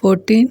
14।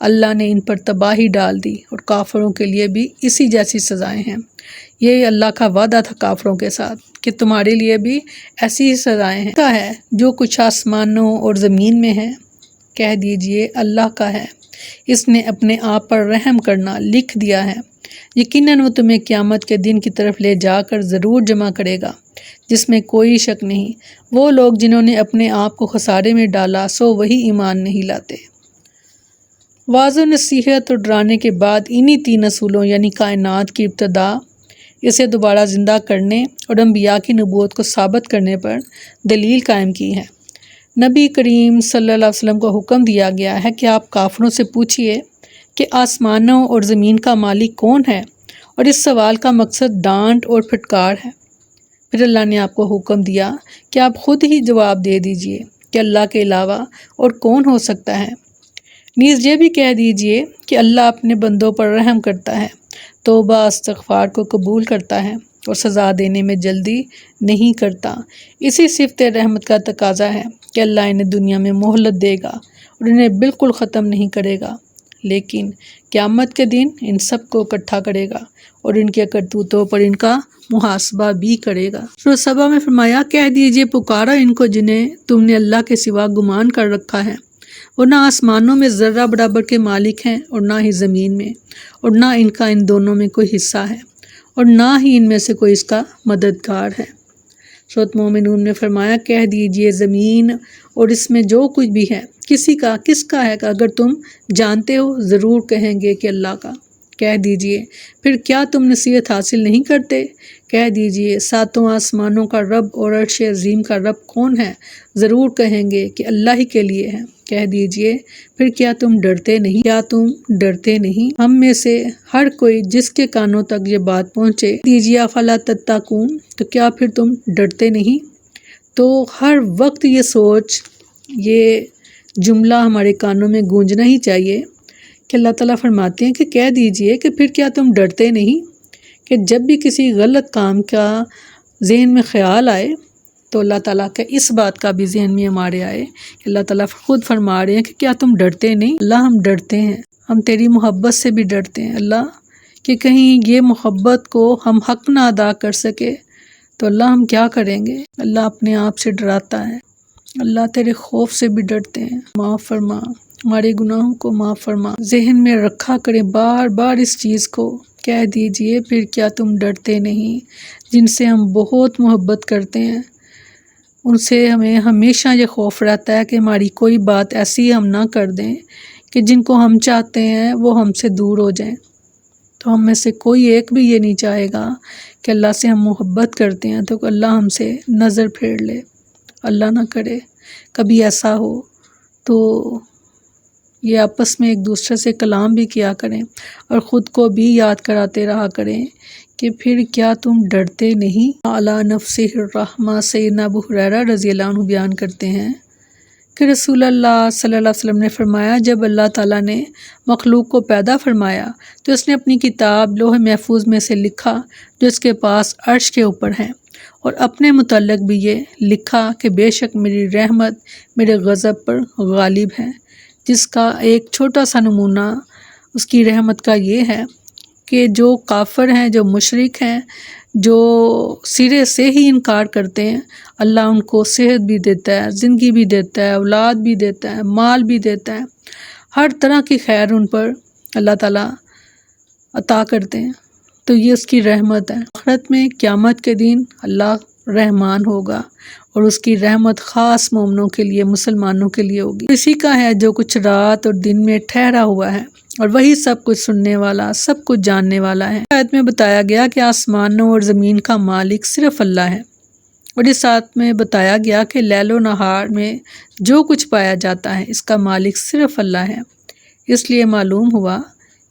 اللہ نے ان پر تباہی ڈال دی اور کافروں کے لیے بھی اسی جیسی سزائیں ہیں۔ یہ اللہ کا وعدہ تھا کافروں کے ساتھ کہ تمہارے لیے بھی ایسی ہی سزائیں ہیں۔ کا ہے جو کچھ آسمانوں اور زمین میں ہے، کہہ دیجئے اللہ کا ہے، اس نے اپنے آپ پر رحم کرنا لکھ دیا ہے، یقیناً وہ تمہیں قیامت کے دن کی طرف لے جا کر ضرور جمع کرے گا جس میں کوئی شک نہیں۔ وہ لوگ جنہوں نے اپنے آپ کو خسارے میں ڈالا سو وہی ایمان نہیں لاتے۔ واضح نصیحت اور ڈرانے کے بعد انہی 3 اصولوں یعنی کائنات کی ابتدا، اسے دوبارہ زندہ کرنے اور انبیاء کی نبوت کو ثابت کرنے پر دلیل قائم کی ہے۔ نبی کریم صلی اللہ علیہ وسلم کو حکم دیا گیا ہے کہ آپ کافروں سے پوچھئے کہ آسمانوں اور زمین کا مالک کون ہے، اور اس سوال کا مقصد ڈانٹ اور پھٹکار ہے۔ پھر اللہ نے آپ کو حکم دیا کہ آپ خود ہی جواب دے دیجئے کہ اللہ کے علاوہ اور کون ہو سکتا ہے۔ نیز یہ بھی کہہ دیجئے کہ اللہ اپنے بندوں پر رحم کرتا ہے، توبہ استغفار کو قبول کرتا ہے اور سزا دینے میں جلدی نہیں کرتا۔ اسی صفت رحمت کا تقاضا ہے کہ اللہ انہیں دنیا میں مہلت دے گا اور انہیں بالکل ختم نہیں کرے گا، لیکن قیامت کے دن ان سب کو اکٹھا کرے گا اور ان کے کرتوتوں پر ان کا محاسبہ بھی کرے گا۔ سورۃ سبا میں فرمایا، کہہ دیجئے پکارا ان کو جنہیں تم نے اللہ کے سوا گمان کر رکھا ہے، وہ نہ آسمانوں میں ذرہ برابر کے مالک ہیں اور نہ ہی زمین میں، اور نہ ان کا ان دونوں میں کوئی حصہ ہے، اور نہ ہی ان میں سے کوئی اس کا مددگار ہے۔ سورۃ مومنون میں فرمایا، کہہ دیجئے زمین اور اس میں جو کچھ بھی ہے کس کا ہے، کہ اگر تم جانتے ہو ضرور کہیں گے کہ اللہ کا۔ کہہ دیجئے پھر کیا تم نصیحت حاصل نہیں کرتے؟ کہہ دیجئے 7 آسمانوں کا رب اور عرش عظیم کا رب کون ہے؟ ضرور کہیں گے کہ اللہ ہی کے لیے ہے۔ کہہ دیجئے پھر کیا تم ڈرتے نہیں؟ ہم میں سے ہر کوئی جس کے کانوں تک یہ بات پہنچے، دیجئے افلا تتقون، تو کیا پھر تم ڈرتے نہیں؟ تو ہر وقت یہ سوچ، یہ جملہ ہمارے کانوں میں گونجنا ہی چاہیے کہ اللہ تعالیٰ فرماتے ہیں کہ کہہ دیجئے کہ پھر کیا تم ڈرتے نہیں؟ کہ جب بھی کسی غلط کام کا ذہن میں خیال آئے تو اللہ تعالیٰ کا اس بات کا بھی ذہن میں ہمارے آئے کہ اللہ تعالیٰ خود فرما رہے ہیں کہ کیا تم ڈرتے نہیں؟ اللہ ہم ڈرتے ہیں، ہم تیری محبت سے بھی ڈرتے ہیں اللہ، کہ کہیں یہ محبت کو ہم حق نہ ادا کر سکے تو اللہ ہم کیا کریں گے؟ اللہ اپنے آپ سے ڈراتا ہے، اللہ تیرے خوف سے بھی ڈرتے ہیں، معاف فرما، ہمارے گناہوں کو معاف فرما۔ ذہن میں رکھا کریں بار بار اس چیز کو، کہہ دیجئے پھر کیا تم ڈرتے نہیں؟ جن سے ہم بہت محبت کرتے ہیں ان سے ہمیں ہمیشہ یہ خوف رہتا ہے کہ ہماری کوئی بات ایسی ہم نہ کر دیں کہ جن کو ہم چاہتے ہیں وہ ہم سے دور ہو جائیں۔ تو ہم میں سے کوئی ایک بھی یہ نہیں چاہے گا کہ اللہ سے ہم محبت کرتے ہیں تو اللہ ہم سے نظر پھیر لے، اللہ نہ کرے کبھی ایسا ہو۔ تو یہ آپس میں ایک دوسرے سے کلام بھی کیا کریں اور خود کو بھی یاد کراتے رہا کریں کہ پھر کیا تم ڈرتے نہیں؟ اعلی نفسہ الرحمہ سیدنا ابو ہریرہ رضی اللہ عنہ بیان کرتے ہیں کہ رسول اللہ صلی اللہ علیہ وسلم نے فرمایا، جب اللہ تعالیٰ نے مخلوق کو پیدا فرمایا تو اس نے اپنی کتاب لوح محفوظ میں سے لکھا جو اس کے پاس عرش کے اوپر ہے، اور اپنے متعلق بھی یہ لکھا کہ بے شک میری رحمت میرے غضب پر غالب ہے، جس کا ایک چھوٹا سا نمونہ اس کی رحمت کا یہ ہے کہ جو کافر ہیں، جو مشرک ہیں، جو سرے سے ہی انکار کرتے ہیں، اللہ ان کو صحت بھی دیتا ہے، زندگی بھی دیتا ہے، اولاد بھی دیتا ہے، مال بھی دیتا ہے، ہر طرح کی خیر ان پر اللہ تعالیٰ عطا کرتے ہیں۔ تو یہ اس کی رحمت ہے۔ آخرت میں قیامت کے دن اللہ رحمان ہوگا اور اس کی رحمت خاص مومنوں کے لیے، مسلمانوں کے لیے ہوگی۔ اسی کا ہے جو کچھ رات اور دن میں ٹھہرا ہوا ہے، اور وہی سب کچھ سننے والا، سب کچھ جاننے والا ہے۔ آیت میں بتایا گیا کہ آسمانوں اور زمین کا مالک صرف اللہ ہے، اور اس آیت میں بتایا گیا کہ لیل و نہار میں جو کچھ پایا جاتا ہے اس کا مالک صرف اللہ ہے۔ اس لیے معلوم ہوا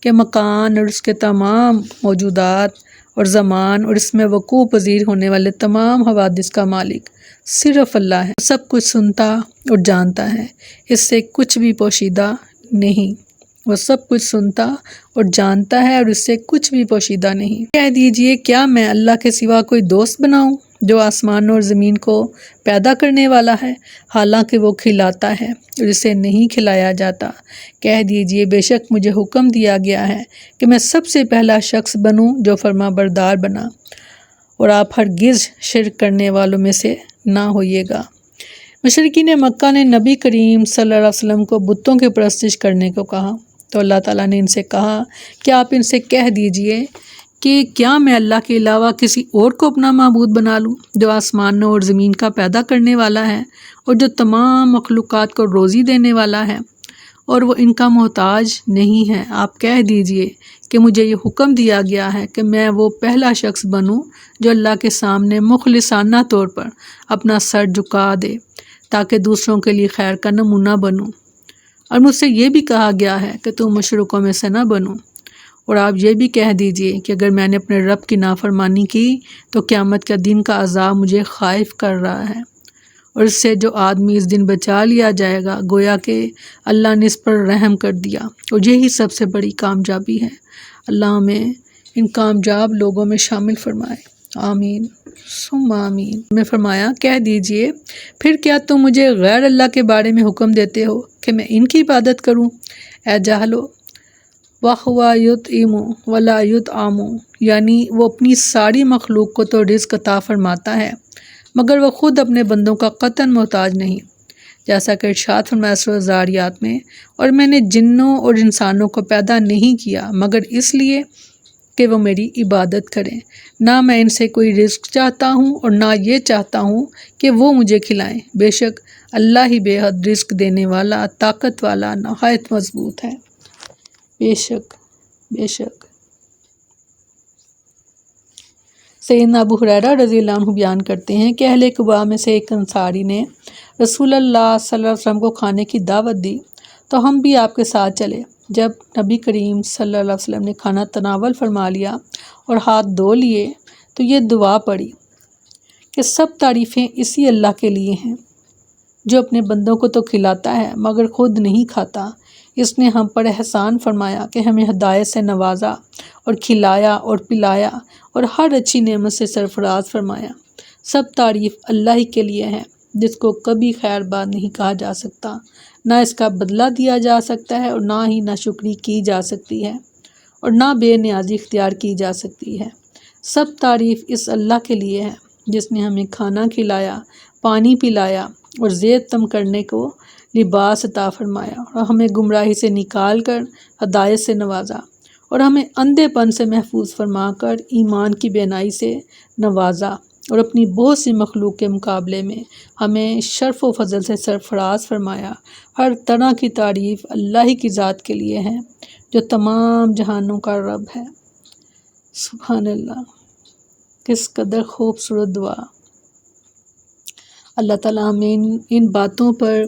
کہ مکان اور اس کے تمام موجودات اور زمان اور اس میں وقوع پذیر ہونے والے تمام حوادث کا مالک صرف اللہ ہے، سب کچھ سنتا اور جانتا ہے، اس سے کچھ بھی پوشیدہ نہیں، وہ سب کچھ سنتا اور جانتا ہے اور اس سے کچھ بھی پوشیدہ نہیں۔ کہہ دیجئے کیا میں اللہ کے سوا کوئی دوست بناؤں جو آسمان اور زمین کو پیدا کرنے والا ہے، حالانکہ وہ کھلاتا ہے جسے نہیں کھلایا جاتا۔ کہہ دیجئے بے شک مجھے حکم دیا گیا ہے کہ میں سب سے پہلا شخص بنوں جو فرما بردار بنا، اور آپ ہرگز شرک کرنے والوں میں سے نہ ہوئیے گا۔ مشرکین مکہ نے نبی کریم صلی اللہ علیہ وسلم کو بتوں کی پرستش کرنے کو کہا، تو اللہ تعالیٰ نے ان سے کہا کہ آپ ان سے کہہ دیجئے کہ کیا میں اللہ کے علاوہ کسی اور کو اپنا معبود بنا لوں جو آسمانوں اور زمین کا پیدا کرنے والا ہے اور جو تمام مخلوقات کو روزی دینے والا ہے اور وہ ان کا محتاج نہیں ہے۔ آپ کہہ دیجئے کہ مجھے یہ حکم دیا گیا ہے کہ میں وہ پہلا شخص بنوں جو اللہ کے سامنے مخلصانہ طور پر اپنا سر جھکا دے تاکہ دوسروں کے لیے خیر کا نمونہ بنوں، اور مجھ سے یہ بھی کہا گیا ہے کہ تم مشرکوں میں سے نہ بنو۔ اور آپ یہ بھی کہہ دیجئے کہ اگر میں نے اپنے رب کی نافرمانی کی تو قیامت کا دن کا عذاب مجھے خائف کر رہا ہے، اور اس سے جو آدمی اس دن بچا لیا جائے گا گویا کہ اللہ نے اس پر رحم کر دیا، اور یہی سب سے بڑی کامیابی ہے۔ اللہ ہمیں ان کامیاب لوگوں میں شامل فرمائے، آمین ثم آمین۔ میں فرمایا کہہ دیجئے پھر کیا تم مجھے غیر اللہ کے بارے میں حکم دیتے ہو کہ میں ان کی عبادت کروں؟ اے جاہلو، وَهُوَ يُطْعِمُ وَلَا يُطْعَمُ، یعنی وہ اپنی ساری مخلوق کو تو رزق عطا فرماتا ہے مگر وہ خود اپنے بندوں کا قطعاً محتاج نہیں، جیسا کہ ارشاد فرمایا سورہ ذاریات میں، اور میں نے جنوں اور انسانوں کو پیدا نہیں کیا مگر اس لیے کہ وہ میری عبادت کریں، نہ میں ان سے کوئی رزق چاہتا ہوں اور نہ یہ چاہتا ہوں کہ وہ مجھے کھلائیں، بے شک اللہ ہی بے حد رزق دینے والا، طاقت والا، نہایت مضبوط ہے۔ بے شک سیدنا ابو ہریرہ رضی اللہ عنہ بیان کرتے ہیں کہ اہل قباء میں سے ایک انصاری نے رسول اللہ صلی اللہ علیہ وسلم کو کھانے کی دعوت دی تو ہم بھی آپ کے ساتھ چلے۔ جب نبی کریم صلی اللہ علیہ وسلم نے کھانا تناول فرما لیا اور ہاتھ دھو لیے تو یہ دعا پڑھی کہ سب تعریفیں اسی اللہ کے لیے ہیں جو اپنے بندوں کو تو کھلاتا ہے مگر خود نہیں کھاتا۔ اس نے ہم پر احسان فرمایا کہ ہمیں ہدایت سے نوازا اور کھلایا اور پلایا اور ہر اچھی نعمت سے سرفراز فرمایا۔ سب تعریف اللہ ہی کے لیے ہے جس کو کبھی خیر بات نہیں کہا جا سکتا، نہ اس کا بدلہ دیا جا سکتا ہے اور نہ ہی ناشکری کی جا سکتی ہے اور نہ بے نیازی اختیار کی جا سکتی ہے۔ سب تعریف اس اللہ کے لیے ہے جس نے ہمیں کھانا کھلایا، پانی پلایا اور زیت تم کرنے کو لباس عطا فرمایا، اور ہمیں گمراہی سے نکال کر ہدایت سے نوازا، اور ہمیں اندھے پن سے محفوظ فرما کر ایمان کی بینائی سے نوازا، اور اپنی بہت سی مخلوق کے مقابلے میں ہمیں شرف و فضل سے سرفراز فرمایا۔ ہر طرح کی تعریف اللہ ہی کی ذات کے لیے ہے جو تمام جہانوں کا رب ہے۔ سبحان اللہ، کس قدر خوبصورت دعا۔ اللہ تعالیٰ ہمیں ان باتوں پر،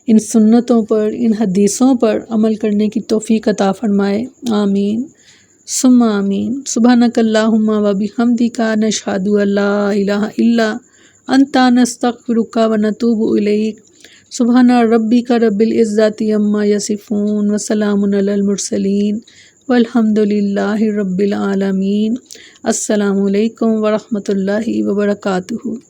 ان سنتوں پر، ان حدیثوں پر عمل کرنے کی توفیق عطا فرمائے، آمین ثم آمین۔ سبحانک اللہم و بحمدک، نشہد ان لا الہ الا انت، نستغفرک و نتوب الیک۔ سبحان ربک رب العزت عما یصفون وسلام علی المرسلین والحمد للہ رب العالمین۔ السلام علیکم ورحمۃ اللہ وبرکاتہ۔